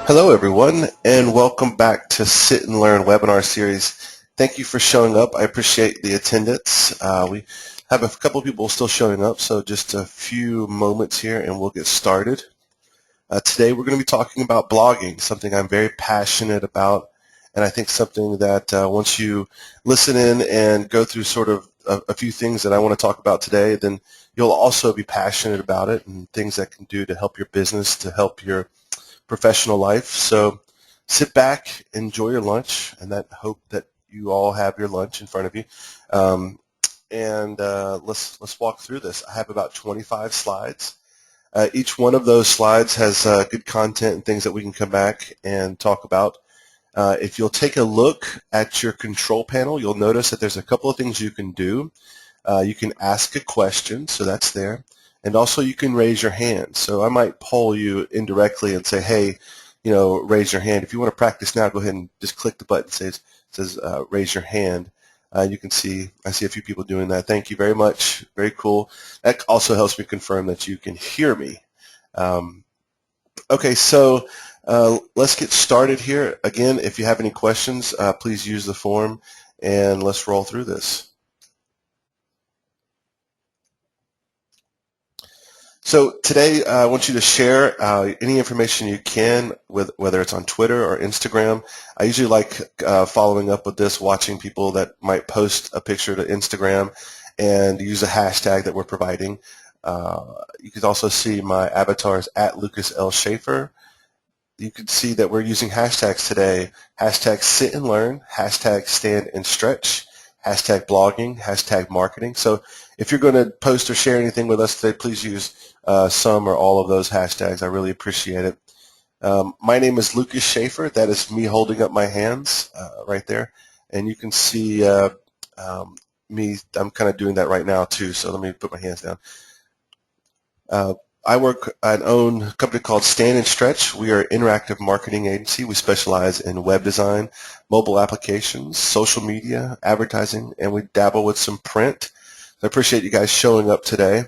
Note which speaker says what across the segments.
Speaker 1: Hello, everyone, and welcome back to Sit and Learn webinar series. Thank you for showing up. I appreciate the attendance. We have a couple of people still showing up, so just a few moments here and we'll get started. Today we're going to be talking about blogging, something I'm very passionate about, and I think something that once you listen in and go through sort of a few things that I want to talk about today, then you'll also be passionate about it and things that can do to help your business, to help your professional life. So sit back, enjoy your lunch, and that hope that you all have your lunch in front of you. And let's walk through this. I have about 25 slides. Each one of those slides has good content and things that we can come back and talk about. If you'll take a look at your control panel, you'll notice that there's a couple of things you can do. You can ask a question, so that's there. And also you can raise your hand. So I might poll you indirectly and say, hey, raise your hand. If you want to practice now, go ahead and just click the button that says raise your hand. You can see, I see a few people doing that. Thank you very much. Very cool. That also helps me confirm that you can hear me. Okay, so let's get started here. Again, if you have any questions, please use the form and let's roll through this. So today I want you to share any information you can, with whether it's on Twitter or Instagram. I usually like following up with this, watching people that might post a picture to Instagram and use a hashtag that we're providing. You can also see my avatars at Lucas L. Schaefer. You can see that we're using hashtags today. Hashtag sit and learn, hashtag stand and stretch, hashtag blogging, hashtag marketing. So if you're going to post or share anything with us today, please use some or all of those hashtags. I really appreciate it. My name is Lucas Schaefer. That is me holding up my hands right there. And you can see me, I'm kind of doing that right now too. So let me put my hands down. I work and own a company called Stand and Stretch. We are an interactive marketing agency. We specialize in web design, mobile applications, social media, advertising, and we dabble with some print. I appreciate you guys showing up today.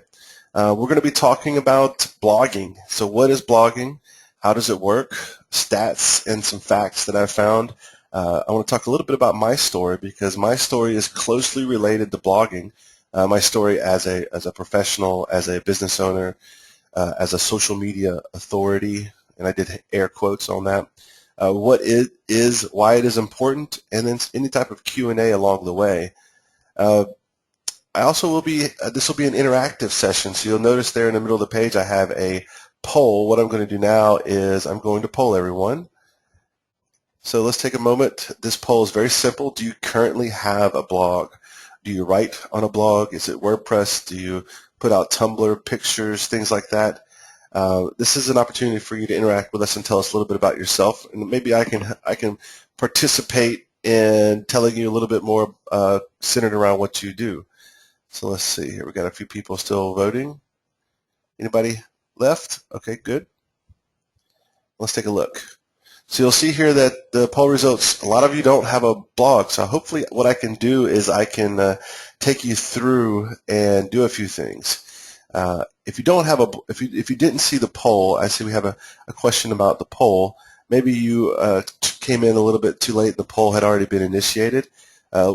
Speaker 1: We're going to be talking about blogging. So what is blogging? How does it work? Stats and some facts that I found. I want to talk a little bit about my story because my story is closely related to blogging. My story as a professional, as a business owner, as a social media authority, and I did air quotes on that. What it is, why it is important, and then any type of Q&A along the way. I also will be, this will be an interactive session, so you'll notice there in the middle of the page I have a poll. What I'm going to do now is I'm going to poll everyone. So let's take a moment. This poll is very simple. Do you currently have a blog? Do you write on a blog? Is it WordPress? Do you put out Tumblr pictures, things like that? This is an opportunity for you to interact with us and tell us a little bit about yourself, and maybe I can participate in telling you a little bit more centered around what you do. So let's see here. We got a few people still voting. Anybody left? Okay, good. Let's take a look. So you'll see here that the poll results, a lot of you don't have a blog. So hopefully what I can do is I can take you through and do a few things. If you don't have if you didn't see the poll, I see we have a question about the poll. Maybe you came in a little bit too late. The poll had already been initiated.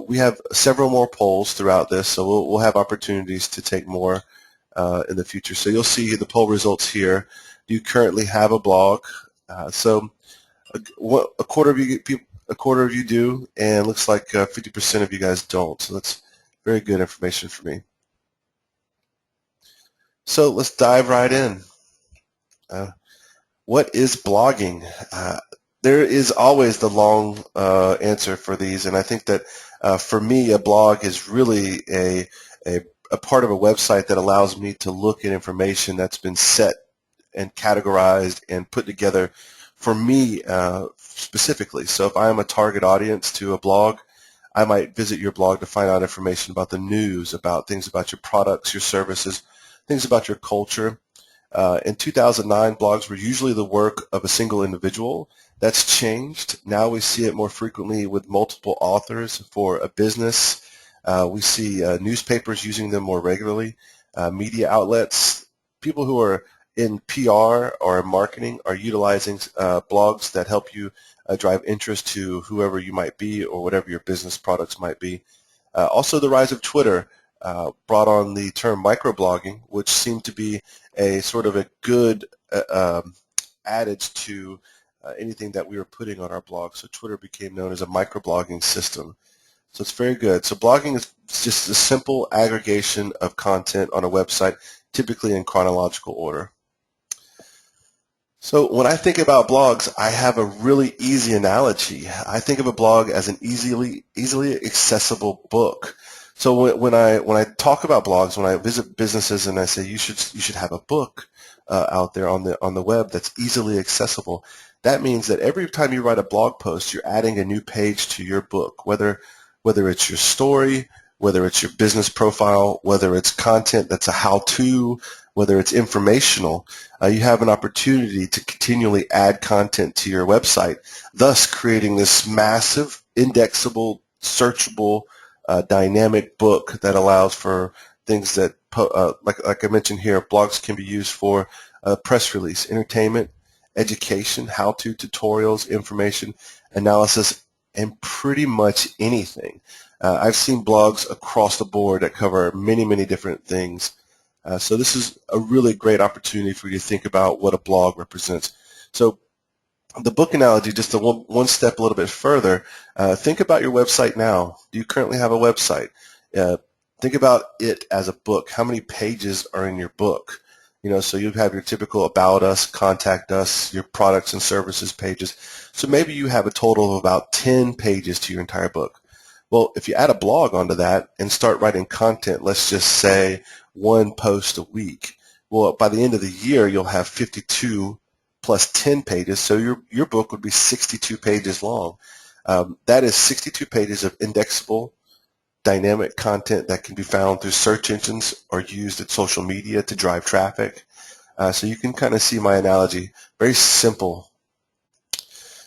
Speaker 1: We have several more polls throughout this, so we'll have opportunities to take more in the future. So you'll see the poll results here. Do you currently have a blog? A quarter of you do, and looks like 50% of you guys don't. So that's very good information for me. So let's dive right in. What is blogging? There is always the long answer for these, and I think that for me, a blog is really a part of a website that allows me to look at information that's been set and categorized and put together for me specifically. So if I'm a target audience to a blog, I might visit your blog to find out information about the news, about things about your products, your services, things about your culture. In 2009, blogs were usually the work of a single individual. That's changed. Now we see it more frequently with multiple authors for a business. We see newspapers using them more regularly, media outlets, people who are in PR or in marketing are utilizing blogs that help you drive interest to whoever you might be or whatever your business products might be. Also, the rise of Twitter brought on the term microblogging, which seemed to be a sort of a good adage to anything that we were putting on our blog. So Twitter became known as a microblogging system. So it's very good. So blogging is just a simple aggregation of content on a website, typically in chronological order. So when I think about blogs, I have a really easy analogy. I think of a blog as an easily accessible book. So when I talk about blogs, when I visit businesses and I say you should have a book out there on the web that's easily accessible, that means that every time you write a blog post, you're adding a new page to your book, whether it's your story, whether it's your business profile, whether it's content that's a how-to, whether it's informational, you have an opportunity to continually add content to your website, thus creating this massive, indexable, searchable, dynamic book that allows for things that, like I mentioned here, blogs can be used for press release, entertainment, education, how-to tutorials, information, analysis, and pretty much anything. I've seen blogs across the board that cover many, many different things. So this is a really great opportunity for you to think about what a blog represents. So the book analogy, just one step a little bit further, think about your website now. Do you currently have a website? Think about it as a book. How many pages are in your book? So you have your typical about us, contact us, your products and services pages. So maybe you have a total of about 10 pages to your entire book. Well, if you add a blog onto that and start writing content, let's just say one post a week, well, by the end of the year, you'll have 52 plus 10 pages, so your book would be 62 pages long. That is 62 pages of indexable, dynamic content that can be found through search engines or used at social media to drive traffic. So you can kind of see my analogy. Very simple.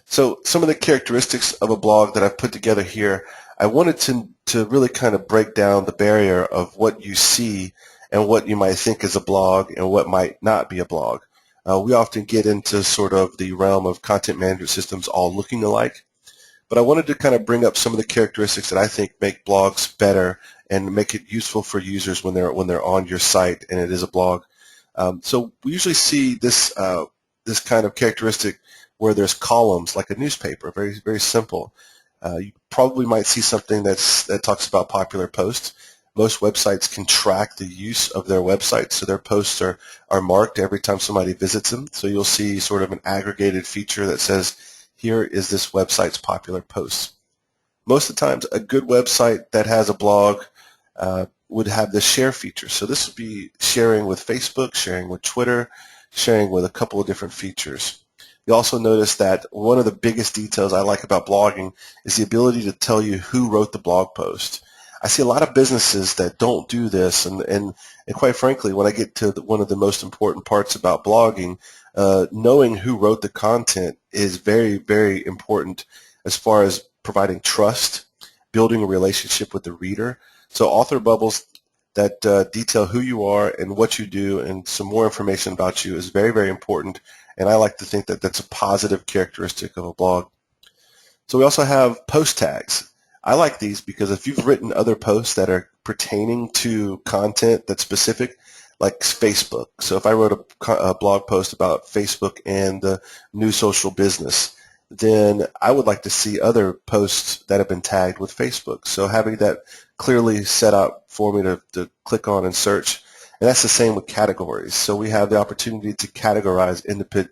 Speaker 1: So some of the characteristics of a blog that I've put together here, I wanted to really kind of break down the barrier of what you see and what you might think is a blog and what might not be a blog. We often get into sort of the realm of content management systems all looking alike, but I wanted to kind of bring up some of the characteristics that I think make blogs better and make it useful for users when they're on your site and it is a blog. So we usually see this kind of characteristic where there's columns like a newspaper, very, very simple. You probably might see something that talks about popular posts. Most websites can track the use of their website, so their posts are marked every time somebody visits them. So you'll see sort of an aggregated feature that says, here is this website's popular posts. Most of the times, a good website that has a blog would have the share feature. So this would be sharing with Facebook, sharing with Twitter, sharing with a couple of different features. You also notice that one of the biggest details I like about blogging is the ability to tell you who wrote the blog post. I see a lot of businesses that don't do this, and quite frankly, when I get to one of the most important parts about blogging, knowing who wrote the content is very, very important as far as providing trust, building a relationship with the reader. So author bubbles that detail who you are and what you do and some more information about you is very, very important, and I like to think that that's a positive characteristic of a blog. So we also have post tags. I like these because if you've written other posts that are pertaining to content that's specific, like Facebook. So if I wrote a blog post about Facebook and the new social business, then I would like to see other posts that have been tagged with Facebook. So having that clearly set up for me to click on and search. And that's the same with categories. So we have the opportunity to categorize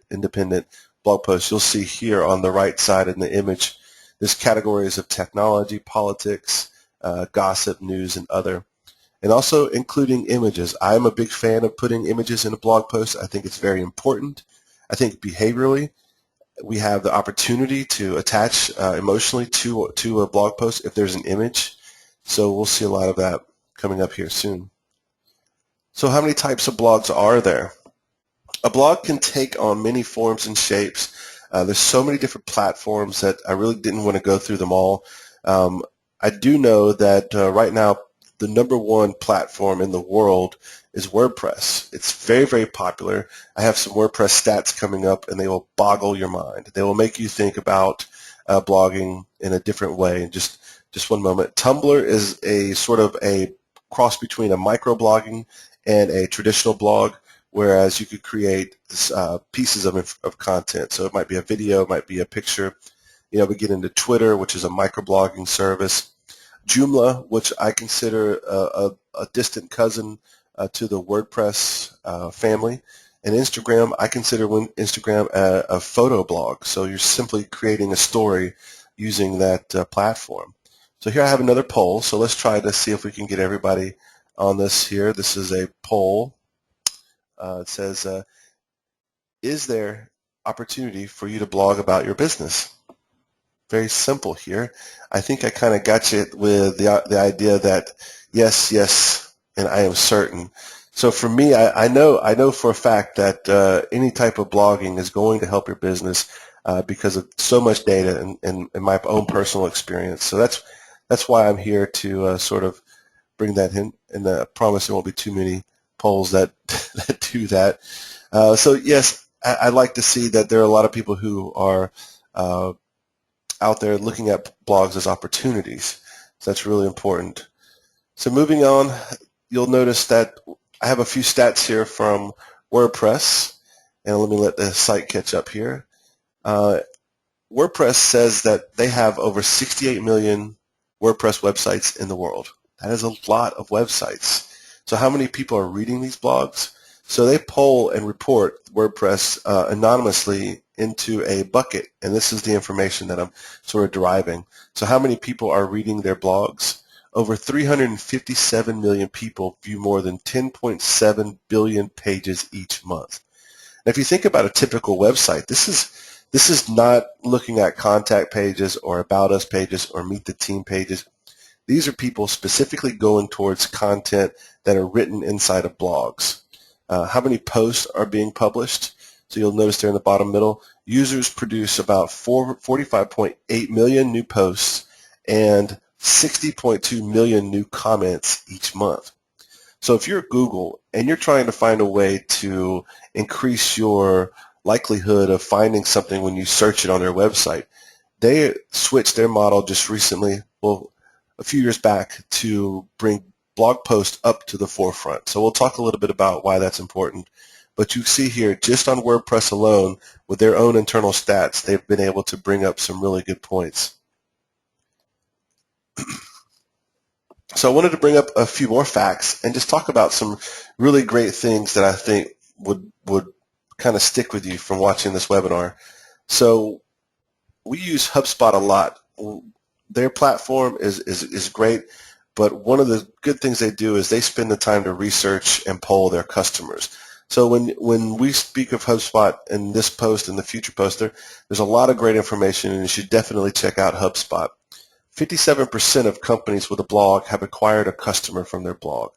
Speaker 1: independent blog posts. You'll see here on the right side in the image, there's categories of technology, politics, gossip, news, and other. And also including images. I'm a big fan of putting images in a blog post. I think it's very important. I think behaviorally, we have the opportunity to attach emotionally to a blog post if there's an image. So we'll see a lot of that coming up here soon. So how many types of blogs are there? A blog can take on many forms and shapes. There's so many different platforms that I really didn't want to go through them all. I do know that right now the #1 platform in the world is WordPress. It's very, very popular. I have some WordPress stats coming up, and they will boggle your mind. They will make you think about blogging in a different way. And just one moment. Tumblr is a sort of a cross between a microblogging and a traditional blog, whereas you could create pieces of content. So it might be a video, it might be a picture. We get into Twitter, which is a microblogging service. Joomla, which I consider a distant cousin to the WordPress family. And Instagram, I consider Instagram a photo blog. So you're simply creating a story using that platform. So here I have another poll. So let's try to see if we can get everybody on this here. This is a poll. It says, is there opportunity for you to blog about your business? Very simple here. I think I kind of got you with the idea that yes, yes, and I am certain. So for me, I know for a fact that any type of blogging is going to help your business because of so much data and my own personal experience. So that's why I'm here to sort of bring that in, and I promise there won't be too many polls that do that. So yes, I like to see that there are a lot of people who are out there looking at blogs as opportunities. So that's really important. So moving on, you'll notice that I have a few stats here from WordPress, and let me let the site catch up here. WordPress says that they have over 68 million WordPress websites in the world. That is a lot of websites. So how many people are reading these blogs? So they poll and report WordPress anonymously into a bucket, and this is the information that I'm sort of deriving. So how many people are reading their blogs? Over 357 million people view more than 10.7 billion pages each month. Now, if you think about a typical website, this is not looking at contact pages or about us pages or meet the team pages. These are people specifically going towards content that are written inside of blogs. How many posts are being published? So you'll notice there in the bottom middle, users produce about 45.8 million new posts and 60.2 million new comments each month. So if you're Google and you're trying to find a way to increase your likelihood of finding something when you search it on their website, they switched their model just recently, well, a few years back, to bring blog posts up to the forefront. So we'll talk a little bit about why that's important. But you see here, just on WordPress alone, with their own internal stats, they've been able to bring up some really good points. So I wanted to bring up a few more facts and just talk about some really great things that I think would kind of stick with you from watching this webinar. So we use HubSpot a lot. Their platform is great, but one of the good things they do is they spend the time to research and poll their customers. So when we speak of HubSpot in this post and the future post, there's a lot of great information, and you should definitely check out HubSpot. 57% of companies with a blog have acquired a customer from their blog.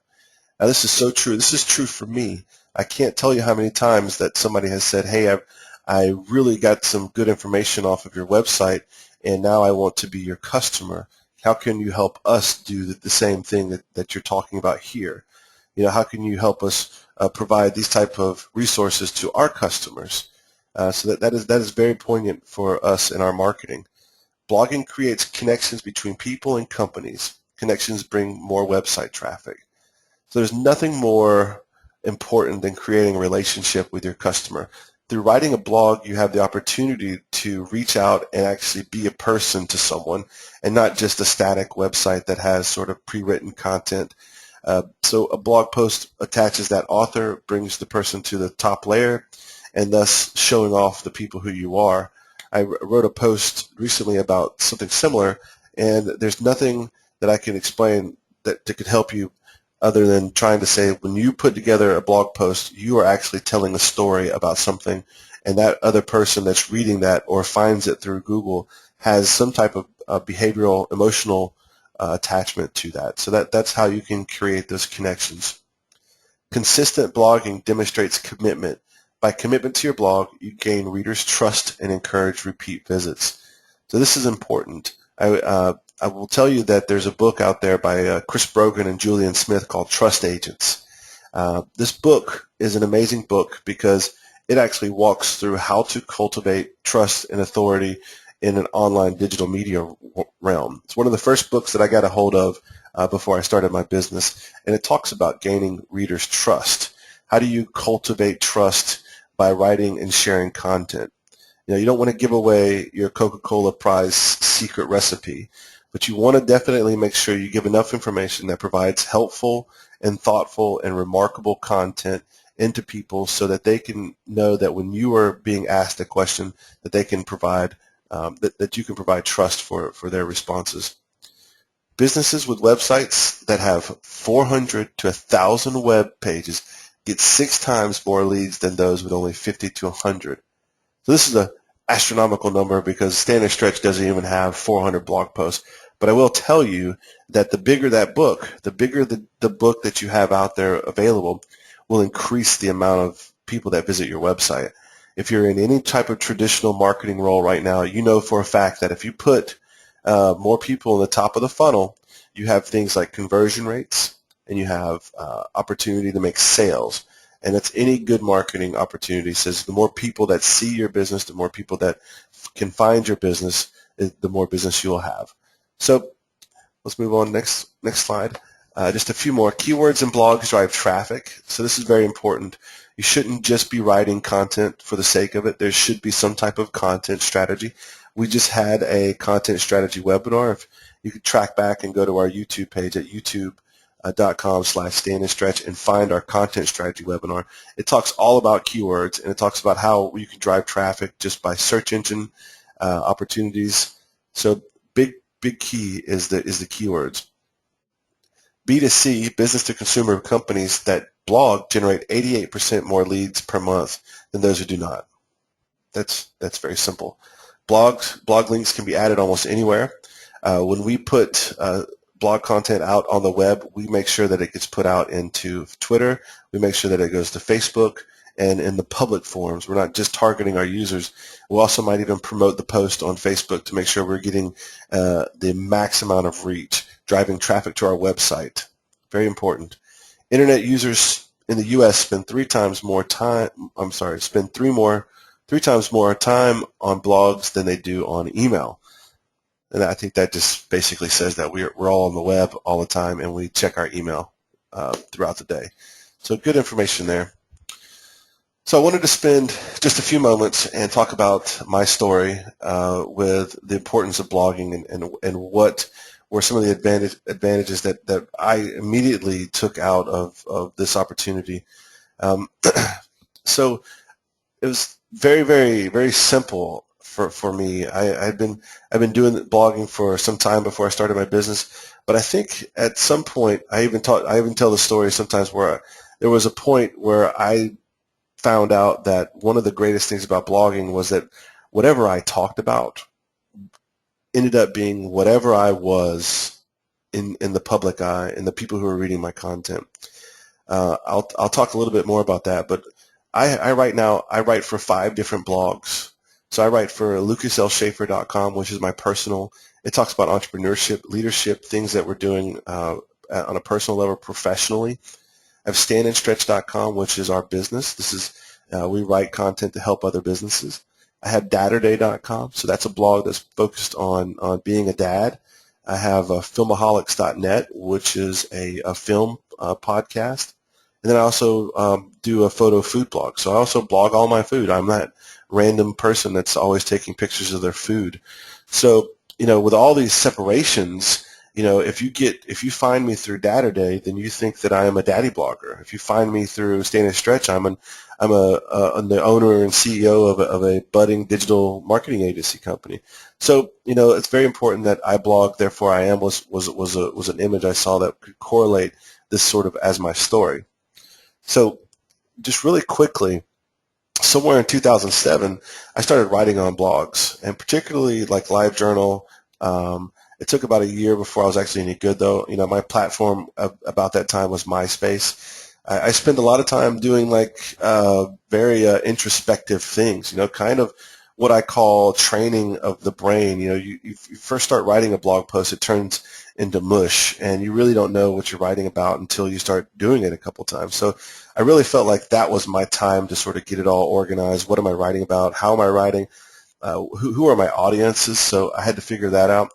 Speaker 1: Now, this is so true. This is true for me. I can't tell you how many times that somebody has said, hey, I really got some good information off of your website, and now I want to be your customer. How can you help us do the same thing that you're talking about here? How can you help us provide these type of resources to our customers? So that is very poignant for us in our marketing. Blogging creates connections between people and companies. Connections bring more website traffic. So there's nothing more important than creating a relationship with your customer. Through writing a blog, you have the opportunity to reach out and actually be a person to someone, and not just a static website that has sort of pre-written content. So a blog post attaches that author, brings the person to the top layer, and thus showing off the people who you are. I wrote a post recently about something similar, and there's nothing that I can explain that could help you other than trying to say, when you put together a blog post, you are actually telling a story about something, and that other person that's reading that or finds it through Google has some type of behavioral, emotional attachment to that. So that's how you can create those connections. Consistent blogging demonstrates commitment. By commitment to your blog, you gain readers' trust and encourage repeat visits. So this is important. I will tell you that there's a book out there by Chris Brogan and Julian Smith called Trust Agents. This book is an amazing book because it actually walks through how to cultivate trust and authority in an online digital media realm. It's one of the first books that I got a hold of before I started my business, and it talks about gaining readers' trust. How do you cultivate trust by writing and sharing content? You don't want to give away your Coca-Cola prize secret recipe, but you want to definitely make sure you give enough information that provides helpful and thoughtful and remarkable content into people so that they can know that when you are being asked a question that they can provide, that you can provide trust for their responses. Businesses with websites that have 400 to 1,000 web pages get 6 times more leads than those with only 50 to 100. So this is an astronomical number because Standard Stretch doesn't even have 400 blog posts. But I will tell you that the bigger that book, the bigger the book that you have out there available will increase the amount of people that visit your website. If you're in any type of traditional marketing role right now, you know for a fact that if you put more people in the top of the funnel, you have things like conversion rates and you have opportunity to make sales. And that's any good marketing opportunity. Says the more people that see your business, the more people that can find your business, the more business you'll have. So let's move on. Next slide. Just a few more. Keywords and blogs drive traffic. So this is very important. You shouldn't just be writing content for the sake of it. There should be some type of content strategy. We just had a content strategy webinar. If you could track back and go to our YouTube page at youtube.com/standandstretch and find our content strategy webinar. It talks all about keywords, and it talks about how you can drive traffic just by search engine opportunities. So big key is the keywords. B2C, business to consumer companies that blog generate 88% more leads per month than those who do not. That's very simple. Blog links can be added almost anywhere. When we put blog content out on the web, we make sure that it gets put out into Twitter. We make sure that it goes to Facebook and in the public forums. We're not just targeting our users. We also might even promote the post on Facebook to make sure we're getting the max amount of reach, driving traffic to our website. Very important. Internet users in the U.S. spend 3 times more time. Spend 3 times more time on blogs than they do on email. And I think that just basically says that we're all on the web all the time and we check our email throughout the day. So good information there. So I wanted to spend just a few moments and talk about my story with the importance of blogging and what were some of the advantages that I immediately took out of this opportunity. So it was very, very, very simple for me. I've been doing blogging for some time before I started my business, but I think at some point I even tell the story sometimes where there was a point where I found out that one of the greatest things about blogging was that whatever I talked about ended up being whatever I was in the public eye and the people who were reading my content. I'll talk a little bit more about that, but I write for 5 different blogs. So I write for lucaslschaefer.com, which is my personal. It talks about entrepreneurship, leadership, things that we're doing on a personal level professionally. I have standandstretch.com, which is our business. This is we write content to help other businesses. I have dadderday.com, so that's a blog that's focused on being a dad. I have filmaholics.net, which is a film podcast. And then I also do a photo food blog. So I also blog all my food. I'm that random person that's always taking pictures of their food. So, with all these separations, if you find me through Dadderday, then you think that I am a daddy blogger. If you find me through Stand and Stretch, I'm the owner and CEO of a budding digital marketing agency company. So, it's very important that I blog. Therefore, I am was an image I saw that could correlate this sort of as my story. So, just really quickly, somewhere in 2007, I started writing on blogs, and particularly like LiveJournal. It took about a year before I was actually any good, though. My platform about that time was MySpace. I spent a lot of time doing very introspective things, kind of what I call training of the brain. You first start writing a blog post, it turns into mush, and you really don't know what you're writing about until you start doing it a couple times. So I really felt like that was my time to sort of get it all organized. What am I writing about? How am I writing? Who are my audiences? So I had to figure that out.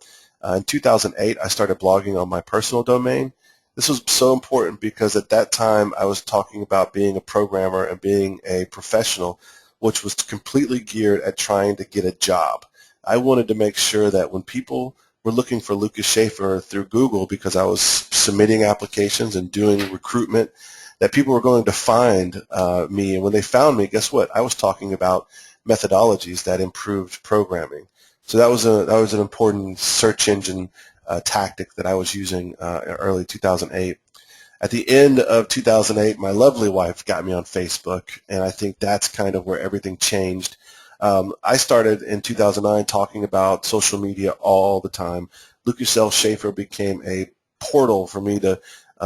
Speaker 1: In 2008, I started blogging on my personal domain. This was so important because at that time I was talking about being a programmer and being a professional, which was completely geared at trying to get a job. I wanted to make sure that when people were looking for Lucas Schaefer through Google, because I was submitting applications and doing recruitment, that people were going to find me. And when they found me, guess what? I was talking about methodologies that improved programming. So that was an important search engine tactic that I was using in early 2008. At the end of 2008, my lovely wife got me on Facebook, and I think that's kind of where everything changed. I started in 2009 talking about social media all the time. Lucas L. Schaefer became a portal for me to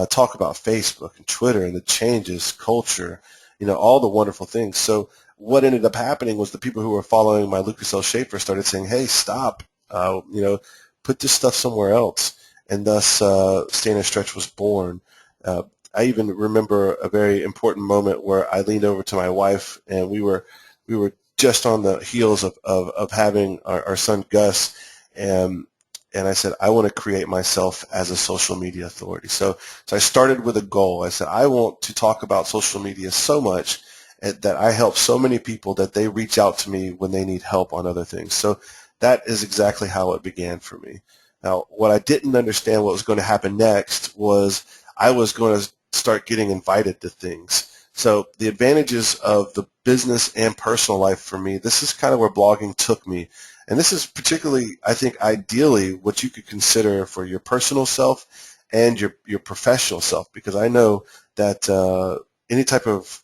Speaker 1: talk about Facebook and Twitter and the changes, culture, all the wonderful things. So what ended up happening was the people who were following my Lucas L. Schaefer started saying, hey, stop, put this stuff somewhere else. And thus, Stand and Stretch was born. I even remember a very important moment where I leaned over to my wife, and we were just on the heels of having our son Gus, and I said, I want to create myself as a social media authority. So I started with a goal. I said, I want to talk about social media so much that I help so many people that they reach out to me when they need help on other things. So that is exactly how it began for me. Now, what I didn't understand what was going to happen next was I was going to start getting invited to things. So the advantages of the business and personal life for me, this is kind of where blogging took me. And this is particularly, I think, ideally what you could consider for your personal self and your professional self, because I know that any type of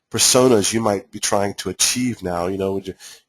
Speaker 1: personas you might be trying to achieve now, you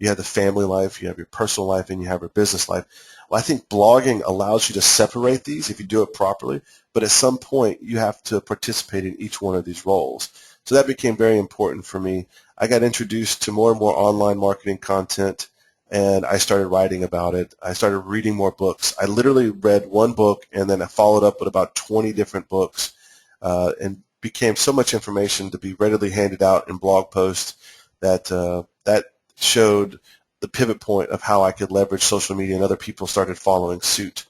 Speaker 1: have the family life, you have your personal life, and you have your business life. Well, I think blogging allows you to separate these if you do it properly, but at some point you have to participate in each one of these roles. So that became very important for me. I got introduced to more and more online marketing content, and I started writing about it. I started reading more books. I literally read one book, and then I followed up with about 20 different books, and became so much information to be readily handed out in blog posts that showed the pivot point of how I could leverage social media, and other people started following suit.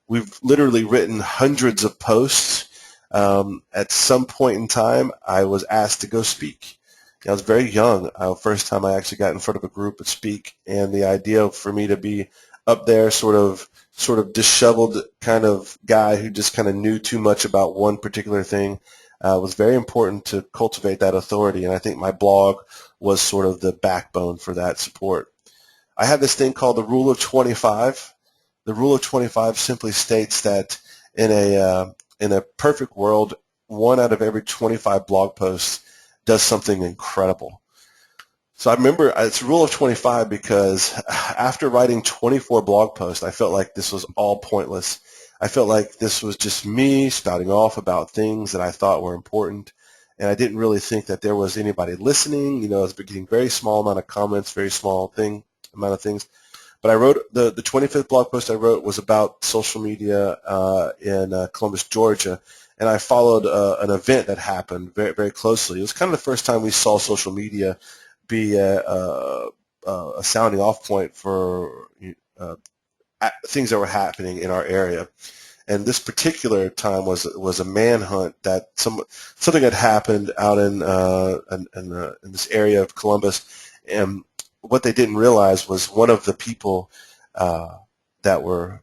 Speaker 1: We've literally written hundreds of posts. At some point in time, I was asked to go speak. I was very young. First time I actually got in front of a group and speak, and the idea for me to be up there, sort of disheveled kind of guy who just kind of knew too much about one particular thing, was very important to cultivate that authority. And I think my blog was sort of the backbone for that support. I have this thing called the Rule of 25. The Rule of 25 simply states that in a perfect world, 1 out of every 25 blog posts does something incredible. So I remember it's a Rule of 25 because after writing 24 blog posts, I felt like this was all pointless. I felt like this was just me spouting off about things that I thought were important, and I didn't really think that there was anybody listening. I was getting very small amount of comments, very small amount of things. But I wrote the 25th blog post I wrote was about social media in Columbus, Georgia, and I followed an event that happened very, very closely. It was kind of the first time we saw social media be a sounding off point for things that were happening in our area. And this particular time was a manhunt that something had happened out in this area of Columbus, and what they didn't realize was one of the people that were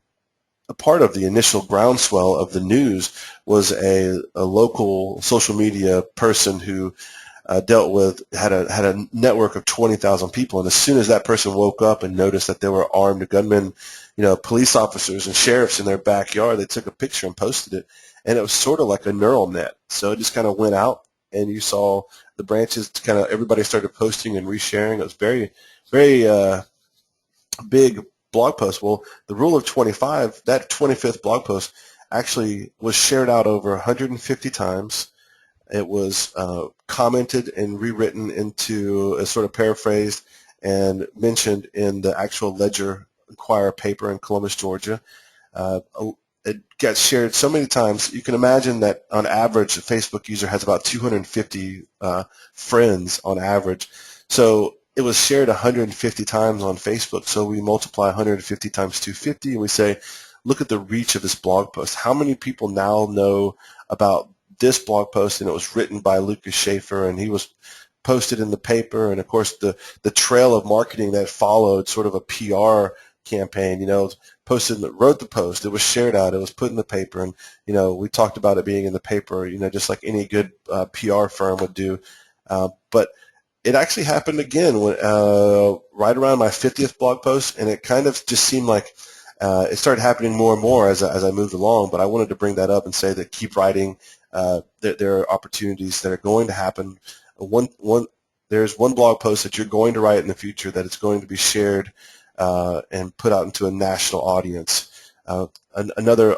Speaker 1: a part of the initial groundswell of the news was a local social media person who had a network of 20,000 people, and as soon as that person woke up and noticed that there were armed gunmen, police officers and sheriffs in their backyard, they took a picture and posted it, and it was sort of like a neural net. So it just kind of went out, and you saw the branches kind of everybody started posting and resharing. It was very, very big blog post. Well, the Rule of 25, that 25th blog post actually was shared out over 150 times. It was commented and rewritten into a sort of paraphrased and mentioned in the actual Ledger Enquirer paper in Columbus, Georgia. Uh, it gets shared so many times. You can imagine that on average, a Facebook user has about 250 friends on average. So it was shared 150 times on Facebook. So we multiply 150 times 250, and we say, look at the reach of this blog post. How many people now know about this blog post? And it was written by Lucas Schaefer, and he was posted in the paper. And of course, the trail of marketing that followed, sort of a PR campaign, posted, wrote the post, it was shared out, it was put in the paper, and we talked about it being in the paper, just like any good PR firm would do. But it actually happened again when, right around my 50th blog post, and it kind of just seemed like it started happening more and more as I moved along. But I wanted to bring that up and say that keep writing. There are opportunities that are going to happen. There's one blog post that you're going to write in the future that it's going to be shared and put out into a national audience. Another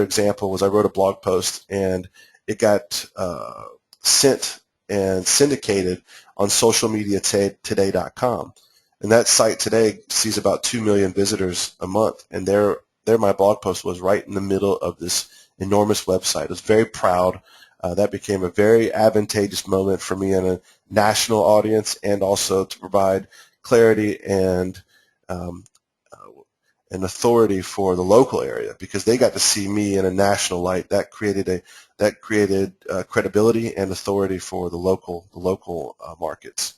Speaker 1: example was I wrote a blog post, and it got sent and syndicated on socialmediatoday.com. And that site today sees about 2 million visitors a month. And there my blog post was right in the middle of this enormous website. I was very proud. That became a very advantageous moment for me in a national audience, and also to provide clarity and authority for the local area, because they got to see me in a national light. That created credibility and authority for the local markets.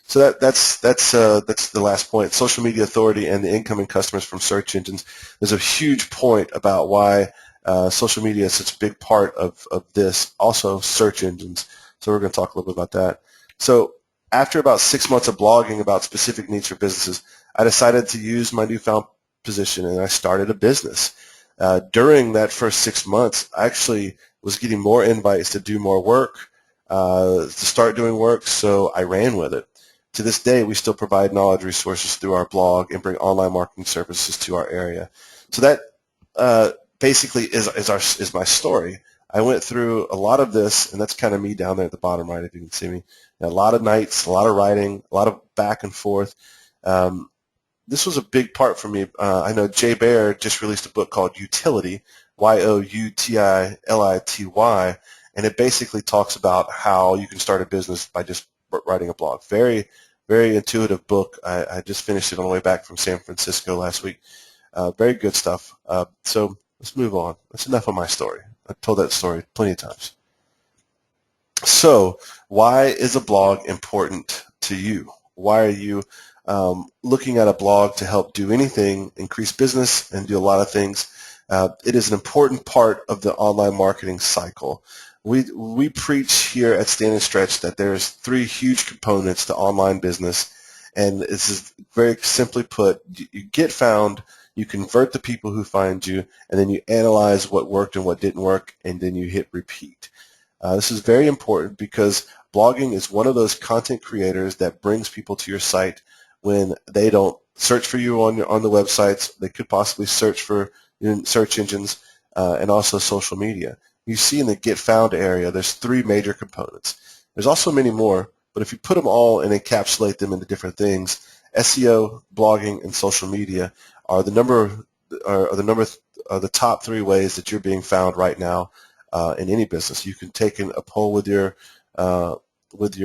Speaker 1: So that's the last point. Social media authority and the incoming customers from search engines. There's a huge point about why social media is such a big part of this. Also, search engines. So we're going to talk a little bit about that. So after about 6 months of blogging about specific needs for businesses, I decided to use my newfound position, and I started a business. During that first 6 months, I actually was getting more invites to do more work, to start doing work, so I ran with it. To this day, we still provide knowledge resources through our blog and bring online marketing services to our area. So that basically is my story. I went through a lot of this, and that's kind of me down there at the bottom right, if you can see me. A lot of nights, a lot of writing, a lot of back and forth. This was a big part for me. I know Jay Baer just released a book called Utility, Youtility, and it basically talks about how you can start a business by just writing a blog. Very, very intuitive book. I just finished it on the way back from San Francisco last week. Very good stuff. So let's move on. That's enough of my story. I've told that story plenty of times. So why is a blog important to you? Why are you looking at a blog to help do anything, increase business, and do a lot of things? It is an important part of the online marketing cycle. We preach here at Stand and Stretch that there's 3 huge components to online business, and this is very simply put: you get found, you convert the people who find you, and then you analyze what worked and what didn't work, and then you hit repeat. This is very important because blogging is one of those content creators that brings people to your site when they don't search for you on the websites. They could possibly search for search engines and also social media. You see in the Get Found area, there's 3 major components. There's also many more, but if you put them all and encapsulate them into different things, SEO, blogging, and social media are the top 3 ways that you're being found right now in any business. You can take a poll with your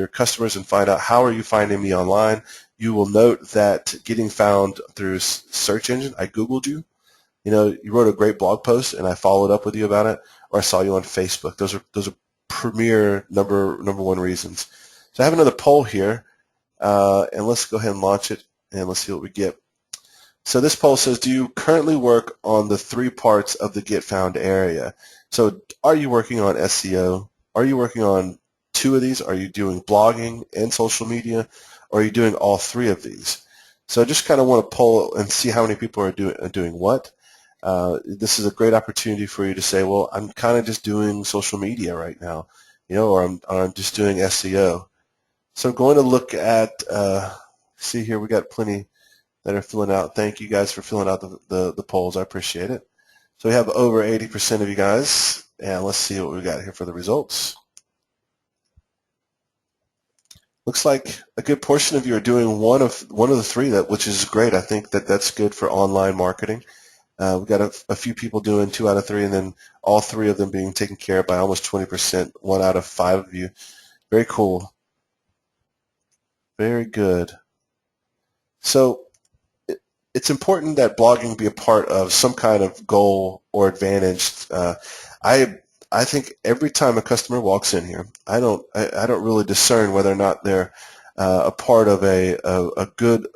Speaker 1: customers and find out, how are you finding me online? You will note that getting found through search engine, I Googled you. You wrote a great blog post and I followed up with you about it, or I saw you on Facebook. Those are premier number 1 reasons. So I have another poll here, and let's go ahead and launch it, and let's see what we get. So this poll says, do you currently work on the 3 parts of the Get Found area? So are you working on SEO? Are you working on 2 of these? Are you doing blogging and social media? Or are you doing all 3 of these? So I just kind of want to poll and see how many people are doing what. This is a great opportunity for you to say, well, I'm kind of just doing social media right now, or I'm just doing SEO. So I'm going to look at, see here, we got plenty that are filling out. Thank you guys for filling out the polls. I appreciate it. So we have over 80% of you guys, and let's see what we got here for the results. Looks like a good portion of you are doing one of the three, which is great. I think that's good for online marketing. We've got a few people doing 2 out of 3, and then all 3 of them being taken care of by almost 20%, 1 out of 5 of you. Very cool. Very good. So it's important that blogging be a part of some kind of goal or advantage. I I think every time a customer walks in here, I don't really discern whether or not they're a part of a good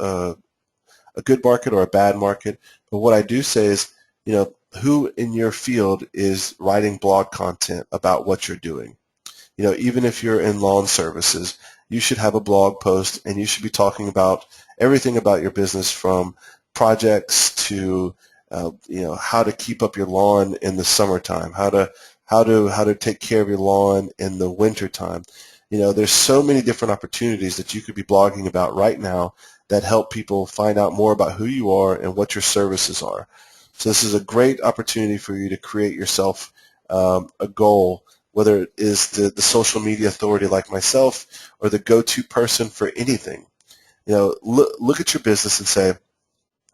Speaker 1: market or a bad market. But what I do say is, who in your field is writing blog content about what you're doing? Even if you're in lawn services, you should have a blog post, and you should be talking about everything about your business, from projects to how to keep up your lawn in the summertime, how to take care of your lawn in the wintertime. There's so many different opportunities that you could be blogging about right now that help people find out more about who you are and what your services are. So this is a great opportunity for you to create yourself a goal, whether it is the social media authority like myself or the go-to person for anything. Look at your business and say,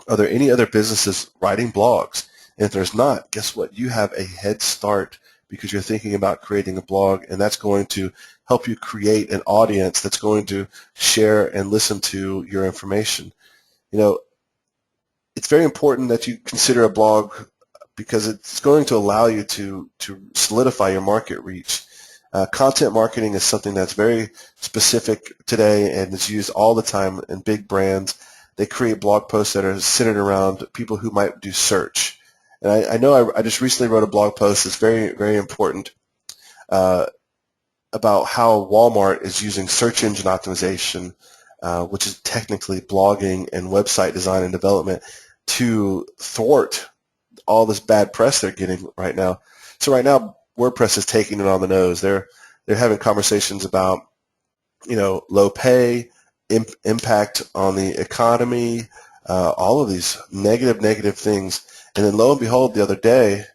Speaker 1: are there any other businesses writing blogs? And if there's not, guess what? You have a head start because you're thinking about creating a blog, and that's going to help you create an audience that's going to share and listen to your information. It's very important that you consider a blog because it's going to allow you to solidify your market reach. Content marketing is something that's very specific today and is used all the time in big brands. They create blog posts that are centered around people who might do search. And I know I just recently wrote a blog post that's very, very important about how Walmart is using search engine optimization, which is technically blogging and website design and development, to thwart all this bad press they're getting right now. So right now, WordPress is taking it on the nose. They're having conversations about low pay, impact on the economy, all of these negative things. And then lo and behold, the other day,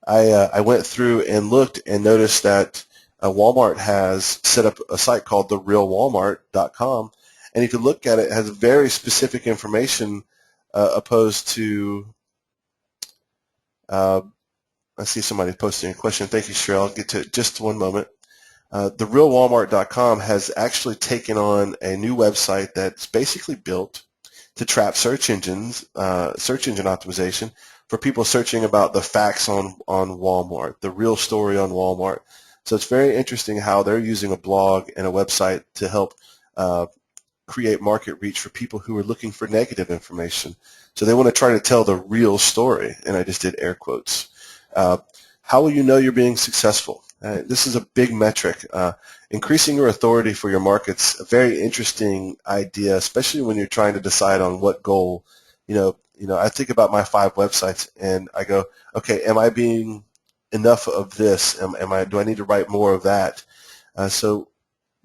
Speaker 1: I went through and looked and noticed that Walmart has set up a site called therealwalmart.com, and if you look at it, it has very specific information opposed to. I see somebody posting a question. Thank you, Cheryl. I'll get to it just one moment. Therealwalmart.com has actually taken on a new website that's basically built to trap search engine optimization for people searching about the facts on Walmart, the real story on Walmart. So it's very interesting how they're using a blog and a website to help create market reach for people who are looking for negative information. So they want to try to tell the real story, and I just did air quotes. How will you know you're being successful? This is a big metric. Increasing your authority for your market's a very interesting idea, especially when you're trying to decide on what goal. I think about my 5 websites, and I go, okay, am I being enough of this? Do I need to write more of that? So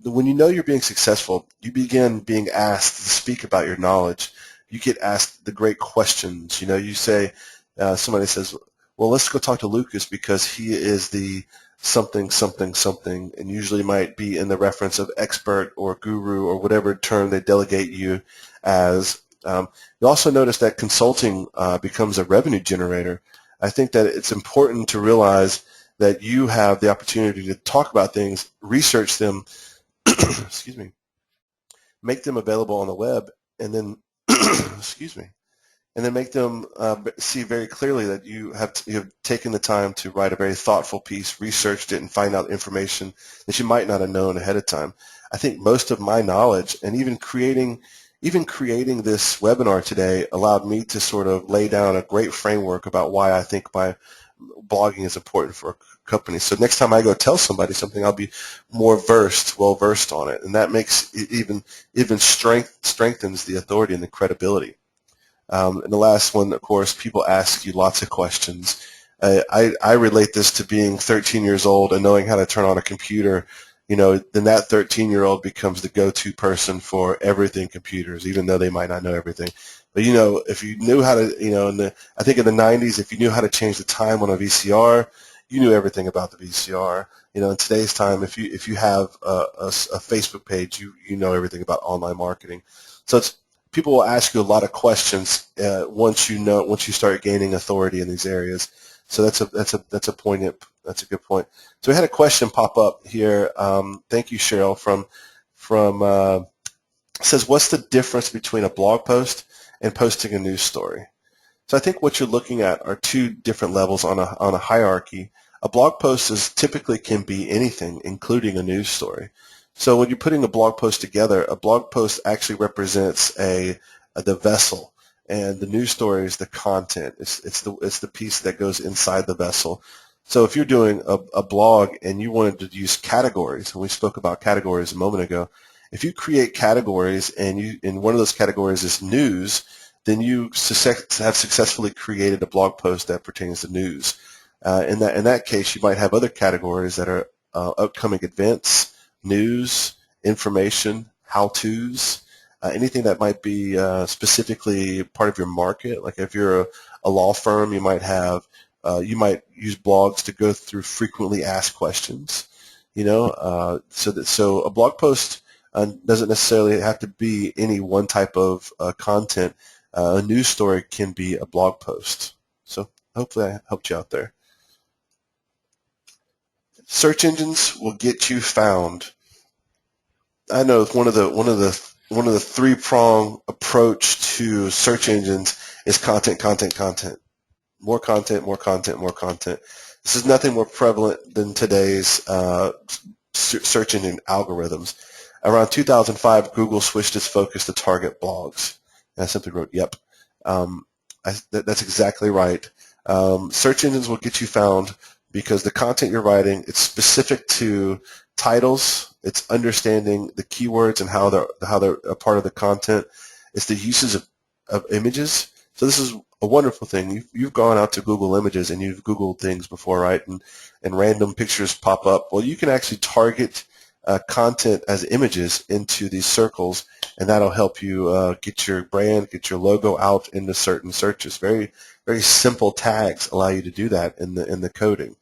Speaker 1: when you know you're being successful, you begin being asked to speak about your knowledge. You get asked the great questions. You say, somebody says, well, let's go talk to Lucas because he is the something, something, something, and usually might be in the reference of expert or guru or whatever term they delegate you as. You also notice that consulting becomes a revenue generator. I think that it's important to realize that you have the opportunity to talk about things, research them, excuse me, make them available on the web, and then, excuse me, and then make them see very clearly that you have taken the time to write a very thoughtful piece, researched it, and find out information that you might not have known ahead of time. I think most of my knowledge, and even creating this webinar today, allowed me to sort of lay down a great framework about why I think my blogging is important for a company. So next time I go tell somebody something, I'll be more well versed on it, and that makes it even strengthens the authority and the credibility. And the last one, of course, people ask you lots of questions. I relate this to being 13 years old and knowing how to turn on a computer. Then that 13-year-old becomes the go-to person for everything computers, even though they might not know everything. But if you knew how to, I think in the 90s, if you knew how to change the time on a VCR, you knew everything about the VCR. In today's time, if you have a Facebook page, you know everything about online marketing. So people will ask you a lot of questions once you start gaining authority in these areas. So that's a point. That's a good point. So we had a question pop up here. Thank you, Cheryl. From says, what's the difference between a blog post and posting a news story? So I think what you're looking at are two different levels on a hierarchy. A blog post typically can be anything, including a news story. So when you're putting a blog post together, a blog post actually represents the vessel, and the news story is the content. It's the piece that goes inside the vessel. So if you're doing a blog and you wanted to use categories, and we spoke about categories a moment ago, if you create categories and one of those categories is news, then you have successfully created a blog post that pertains to news. In that case, you might have other categories that are upcoming events, news, information, how-tos, anything that might be specifically part of your market. Like if you're a law firm, you might use blogs to go through frequently asked questions. So a blog post doesn't necessarily have to be any one type of content. A news story can be a blog post. So hopefully I helped you out there. Search engines will get you found. I know one of the three-prong approach to search engines is content, content, content. More content, more content, more content. This is nothing more prevalent than today's search engine algorithms. Around 2005, Google switched its focus to target blogs. And I simply wrote, yep. That's exactly right. Search engines will get you found because the content you're writing, it's specific to titles, it's understanding the keywords and how they're a part of the content. It's the uses of images. So this is a wonderful thing. You've gone out to Google Images and you've Googled things before, right? And random pictures pop up. Well, you can actually target content as images into these circles, and that'll help you get your brand, get your logo out into certain searches. Very, very simple tags allow you to do that in the coding.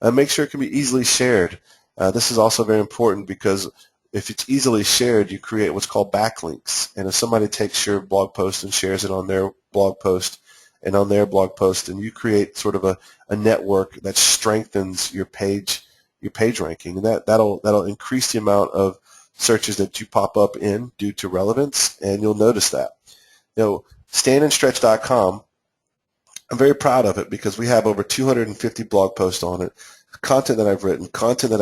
Speaker 1: Make sure it can be easily shared. This is also very important because if it's easily shared, you create what's called backlinks. And if somebody takes your blog post and shares it on their blog post and on their blog post, and you create sort of a network that strengthens your page ranking, and that'll increase the amount of searches that you pop up in due to relevance, and you'll notice that. StandandStretch.com, I'm very proud of it because we have over 250 blog posts on it, content that I've written, content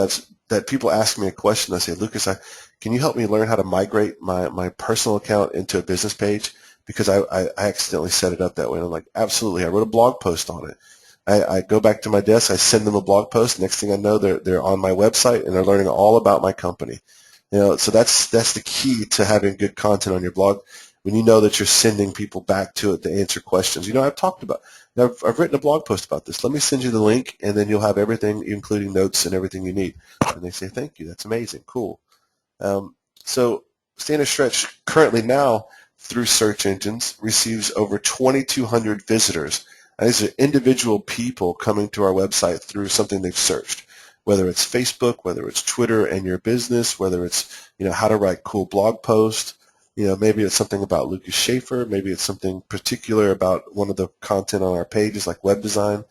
Speaker 1: that people ask me a question. I say, Lucas, can you help me learn how to migrate my personal account into a business page? Because I accidentally set it up that way. And I'm like, absolutely. I wrote a blog post on it. I go back to my desk, I send them a blog post. Next thing I know, they're on my website and they're learning all about my company. So that's the key to having good content on your blog. When you know that you're sending people back to it to answer questions. I've written a blog post about this. Let me send you the link, and then you'll have everything, including notes and everything you need. And they say, thank you. That's amazing. Cool. So Stand and Stretch currently now, through search engines, receives over 2,200 visitors. And these are individual people coming to our website through something they've searched, whether it's Facebook, whether it's Twitter and your business, whether it's how to write cool blog posts. Maybe it's something about Lucas Schaefer. Maybe it's something particular about one of the content on our pages, like web design.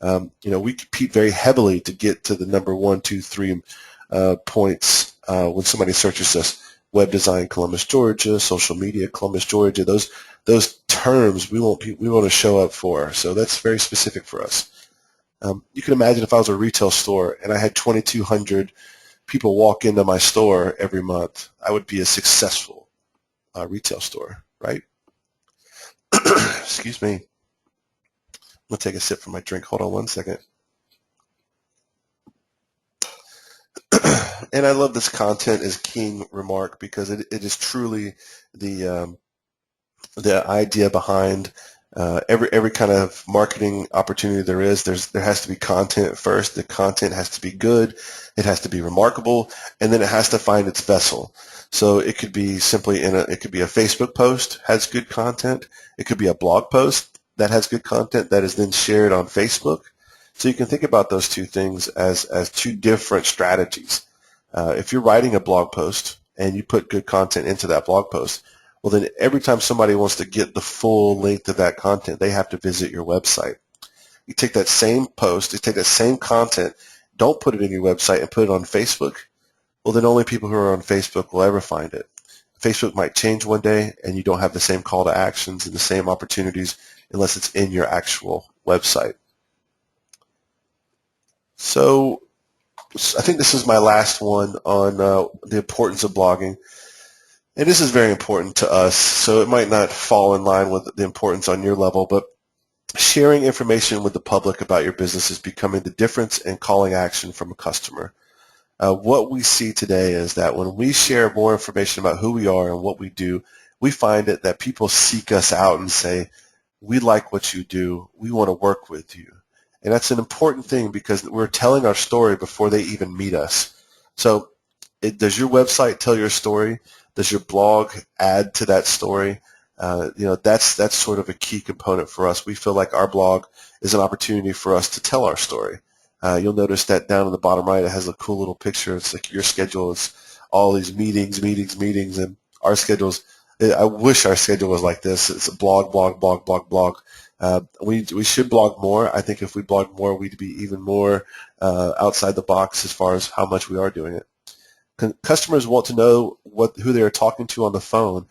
Speaker 1: We compete very heavily to get to the number 1, 2, 3 points when somebody searches us. Web design, Columbus, Georgia. Social media, Columbus, Georgia. Those terms we want to show up for. So that's very specific for us. You can imagine if I was a retail store and I had 2,200 people walk into my store every month, I would be a successful retail store, right? Excuse me. I'm going to take a sip from my drink. Hold on one second. And I love this content is king remark because it is truly the idea behind every kind of marketing opportunity there is. There has to be content first. The content has to be good. It has to be remarkable, and then it has to find its vessel. So it could be simply it could be a Facebook post has good content. It could be a blog post that has good content that is then shared on Facebook. So you can think about those two things as two different strategies. If you're writing a blog post and you put good content into that blog post, well then every time somebody wants to get the full length of that content, they have to visit your website. You take that same post, you take that same content, don't put it in your website and put it on Facebook, well then only people who are on Facebook will ever find it. Facebook might change one day and you don't have the same call to actions and the same opportunities unless it's in your actual website. So I think this is my last one on the importance of blogging. And this is very important to us, so it might not fall in line with the importance on your level, but sharing information with the public about your business is becoming the difference in calling action from a customer. What we see today is that when we share more information about who we are and what we do, we find that people seek us out and say, we like what you do, we want to work with you. And that's an important thing because we're telling our story before they even meet us. So does your website tell your story? Does your blog add to that story? That's sort of a key component for us. We feel like our blog is an opportunity for us to tell our story. You'll notice that down in the bottom right, it has a cool little picture. It's like your schedule is all these meetings, and our schedules. I wish our schedule was like this. It's a blog. We should blog more. I think if we blog more, we'd be even more outside the box as far as how much we are doing it. Customers want to know who they are talking to on the phone.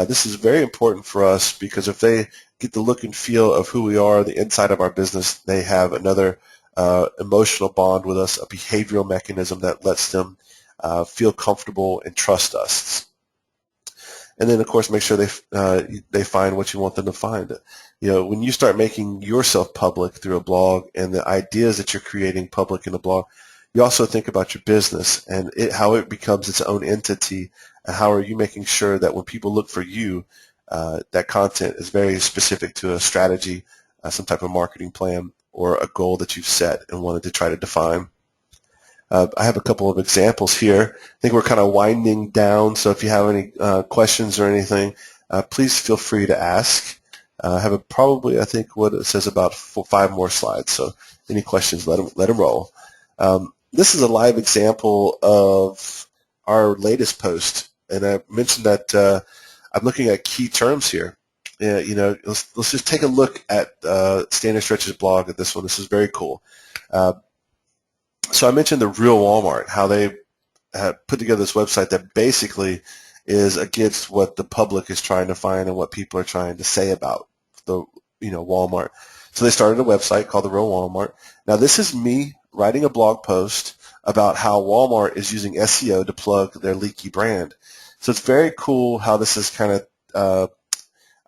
Speaker 1: This is very important for us because if they get the look and feel of who we are, the inside of our business, they have another emotional bond with us, a behavioral mechanism that lets them feel comfortable and trust us. And then, of course, make sure they find what you want them to find. When you start making yourself public through a blog and the ideas that you're creating public in the blog, you also think about your business and how it becomes its own entity, and how are you making sure that when people look for you, that content is very specific to a strategy, some type of marketing plan, or a goal that you've set and wanted to try to define. I have a couple of examples here. I think we're kind of winding down, so if you have any questions or anything, please feel free to ask. I have I think what it says about 5 more slides, so any questions, let them roll. This is a live example of our latest post, and I mentioned that I'm looking at key terms here. Let's just take a look at Stand & Stretch's blog at this one. This is very cool. So I mentioned the real Walmart, how they have put together this website that basically is against what the public is trying to find and what people are trying to say about the Walmart. So they started a website called the Real Walmart. Now this is me writing a blog post about how Walmart is using SEO to plug their leaky brand. So it's very cool how this is kind of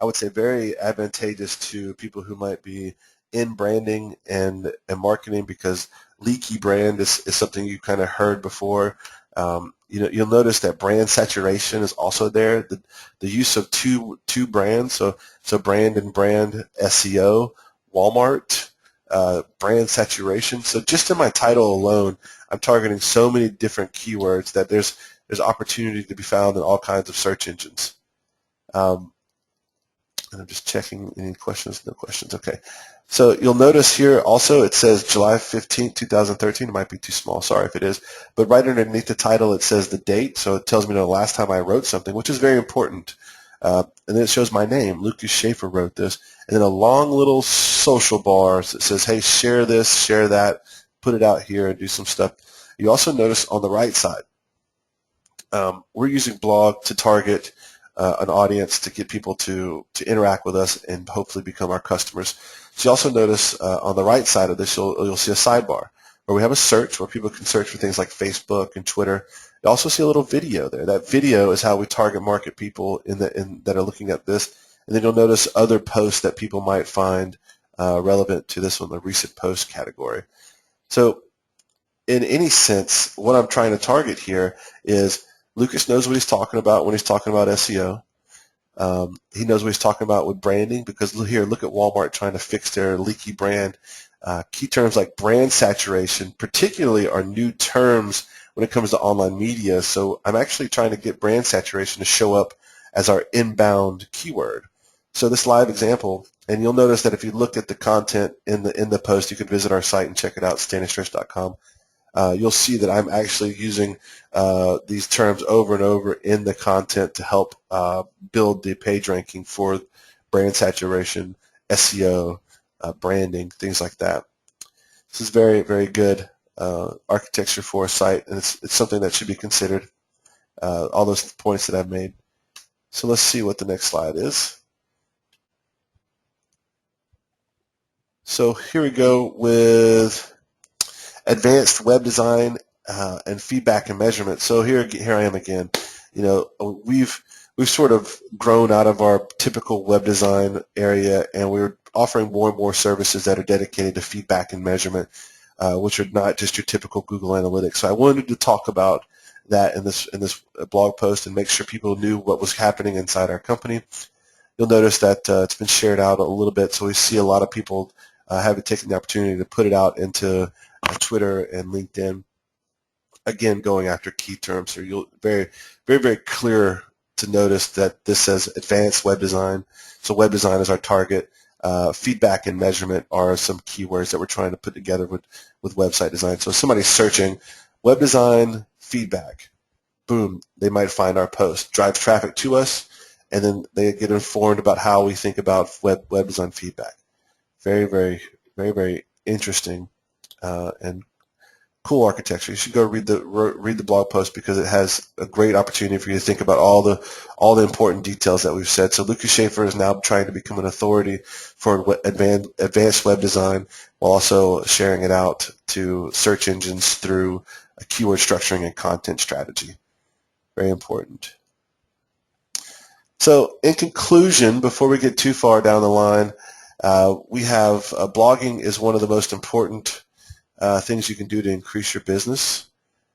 Speaker 1: I would say very advantageous to people who might be in branding and marketing, because leaky brand is something you kind of heard before. You'll notice that brand saturation is also there. The use of two brands, so brand and brand SEO, Walmart, brand saturation. So just in my title alone, I'm targeting so many different keywords that there's opportunity to be found in all kinds of search engines. And I'm just checking any questions. No questions. Okay. So you'll notice here also it says July 15, 2013. It might be too small. Sorry if it is. But right underneath the title it says the date. So it tells me the last time I wrote something, which is very important. And then it shows my name. Lucas Schaefer wrote this. And then a long little social bar that says, hey, share this, share that, put it out here and do some stuff. You also notice on the right side, we're using blog to target an audience, to get people to interact with us and hopefully become our customers. So you also notice on the right side of this, you'll see a sidebar where we have a search where people can search for things like Facebook and Twitter. You also see a little video there. That video is how we target market people that are looking at this. And then you'll notice other posts that people might find relevant to this one, the recent post category. So in any sense, what I'm trying to target here is Lucas knows what he's talking about when he's talking about SEO. He knows what he's talking about with branding, because look at Walmart trying to fix their leaky brand. Key terms like brand saturation particularly are new terms when it comes to online media. So I'm actually trying to get brand saturation to show up as our inbound keyword. So this live example, And you'll notice that if you look at the content in the post, you can visit our site and check it out, standandstretch.com. You'll see that I'm actually using these terms over and over in the content to help build the page ranking for brand saturation, SEO, branding, things like that. This is very, very good architecture for a site, and it's something that should be considered, all those points that I've made. So let's see what the next slide is. So here we go with advanced web design and feedback and measurement. So here I am again. You know, we've sort of grown out of our typical web design area, and we're offering more and more services that are dedicated to feedback and measurement, which are not just your typical Google Analytics. So I wanted to talk about that in this blog post and make sure people knew what was happening inside our company. You'll notice that it's been shared out a little bit, so we see a lot of people have taken the opportunity to put it out into Twitter and LinkedIn. Again, going after key terms here. You'll very, very clear to notice that this says advanced web design. So web design is our target. Feedback and measurement are some keywords that we're trying to put together with website design. So if somebody's searching web design feedback, boom, they might find our post, drives traffic to us, and then they get informed about how we think about web design feedback. Very, very interesting and cool architecture. You should go read the blog post because it has a great opportunity for you to think about all the important details that we've said. So Lucas Schaefer is now trying to become an authority for advanced web design while also sharing it out to search engines through a keyword structuring and content strategy. Very important. So in conclusion, before we get too far down the line, we have blogging is one of the most important things you can do to increase your business,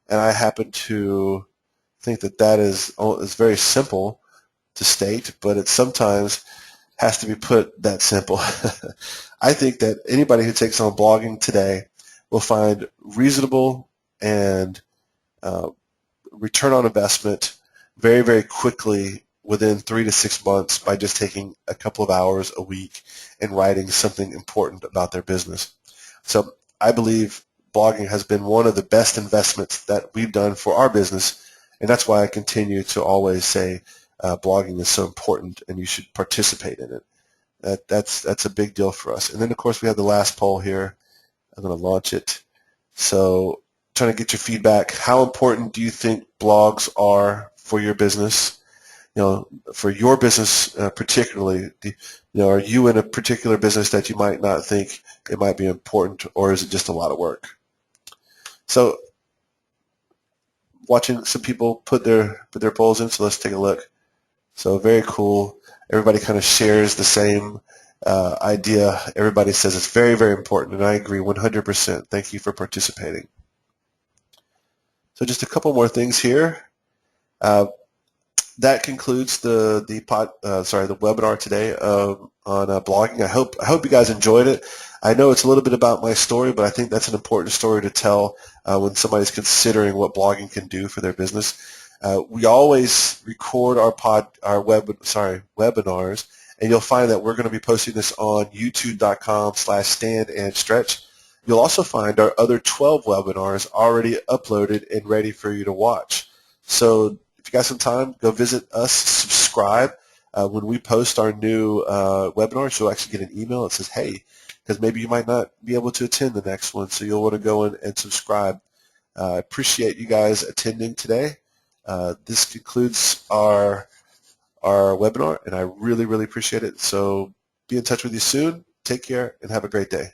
Speaker 1: and I happen to think that is very simple to state, but it sometimes has to be put that simple. I think that anybody who takes on blogging today will find reasonable and return on investment very, very quickly within 3 to 6 months by just taking a couple of hours a week and writing something important about their business. So I believe blogging has been one of the best investments that we've done for our business, and that's why I continue to always say blogging is so important and you should participate in it. That's a big deal for us. And then, of course, we have the last poll here. I'm going to launch it. So trying to get your feedback. How important do you think blogs are for your business? You know, for your business particularly, are you in a particular business that you might not think it might be important, or is it just a lot of work? So, watching some people put their polls in, so let's take a look. So very cool. Everybody kind of shares the same idea. Everybody says it's very, very important, and I agree 100%. Thank you for participating. So just a couple more things here. That concludes the webinar today on blogging. I hope you guys enjoyed it. I know it's a little bit about my story, but I think that's an important story to tell when somebody's considering what blogging can do for their business. We always record our webinars, and you'll find that we're going to be posting this on youtube.com/standandstretch. You'll also find our other 12 webinars already uploaded and ready for you to watch. So if you got some time, go visit us, subscribe. When we post our new webinars, you'll actually get an email that says, hey, because maybe you might not be able to attend the next one, so you'll want to go in and subscribe. I appreciate you guys attending today. This concludes our webinar, and I really, really appreciate it. So be in touch with you soon. Take care, and have a great day.